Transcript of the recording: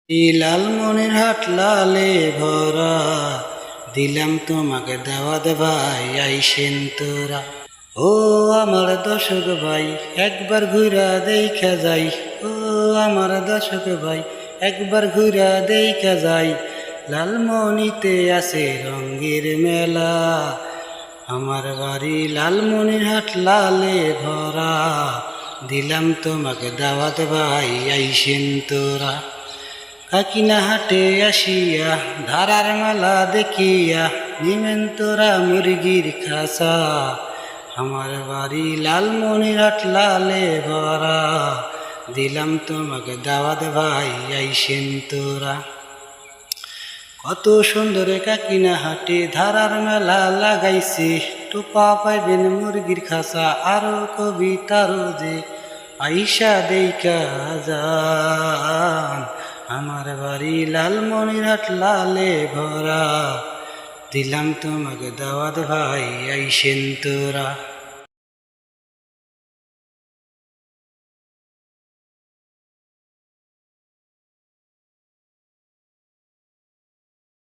এই লালমনির হাট লালে ভরা, দিলাম তোমাকে দাওয়াত ভাই আইসেন তোরা। ও আমার দর্শক ভাই একবার ঘুরা দেখা যাই, ও আমার দর্শক ভাই একবার ঘুরা দেখা যাই। লালমনিতে আছে রঙ্গের মেলা, আমার বাড়ি লালমনির হাট লালে ভরা, দিলাম তোমাকে দাওয়াত ভাই আইসেন তোরা। কাকিনা হাটে আসিয়া ধারার মেলা দেখিয়া নিমেন তোরা মুরগির খাসা, আমার বাড়ি লালমনির হাট লালে ভরা, দিলাম তোমাকে দাওয়াত ভাই আইসেন তোরা। কত সুন্দর কাকিনা হাটে ধারার মেলা লাগাইছে, টোপা পাইবেন মুরগির খাসা আরো কবিতারও যে আইসা দেইকা যান। আমার বাড়ি লালমনির হাট লালে ভরা, দিলাম তোমাকে দাওয়াত ভাই আইসেন তোরা।